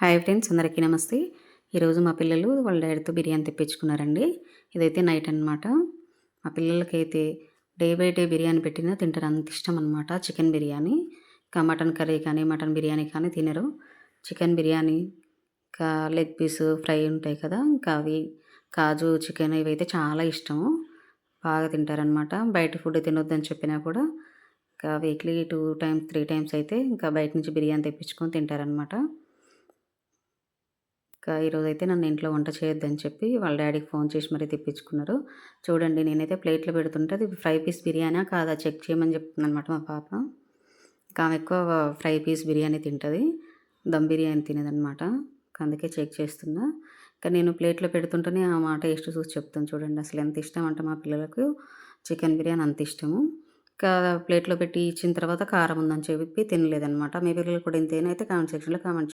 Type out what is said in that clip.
Hi friends, అందరికీ నమస్తే. ఈరోజు మా పిల్లలు వాళ్ళ డాడీతో బిర్యానీ తెప్పించుకున్నారండి. ఇదైతే నైట్ అనమాట. మా పిల్లలకైతే డే బై డే బిర్యానీ పెట్టినా తింటారు. అంత ఇష్టం అనమాట చికెన్ బిర్యానీ. ఇంకా మటన్ కర్రీ కానీ, మటన్ బిర్యానీ కానీ తినరు. చికెన్ బిర్యానీ, ఇంకా లెగ్ పీసు ఫ్రై ఉంటాయి కదా! ఇంకా అవి కాజు చికెన్ ఇవైతే చాలా ఇష్టము. బాగా తింటారనమాట. బయట ఫుడ్ తినొద్దని చెప్పినా కూడా ఇంకా వీక్లీ 2 టైమ్స్, 3 టైమ్స్ అయితే ఇంకా బయట నుంచి బిర్యానీ తెప్పించుకొని తింటారనమాట. ఇంకా ఈరోజైతే నన్ను ఇంట్లో వంట చేయొద్దని చెప్పి వాళ్ళ డ్యాడీకి ఫోన్ చేసి మరీ తెప్పించుకున్నారు. చూడండి, నేనైతే ప్లేట్‌లో పెడుతుంటే అది ఫ్రై పీస్ బిర్యానా కాదా చెక్ చేయమని చెప్తుందనమాట మా పాప. ఇంకా ఆమె ఎక్కువ ఫ్రై పీస్ బిర్యానీ తింటది. దమ్ బిర్యానీ తినదనమాట. అందుకే చెక్ చేస్తున్నా. ఇంకా నేను ప్లేట్‌లో పెడుతుంటేనే ఆమె టేస్ట్ చూసి చెప్తుంది చూడండి. అసలు ఎంత ఇష్టం అంటే మా పిల్లలకు చికెన్ బిర్యానీ అంత ఇష్టము. ఇంకా ప్లేట్‌లో పెట్టి ఇచ్చిన తర్వాత కారం ఉందని చెప్పి తినలేదనమాట. మీ పిల్లలు కూడా ఇంతేనా అయితే కామెంట్ సెక్షన్‌లో కామెంట్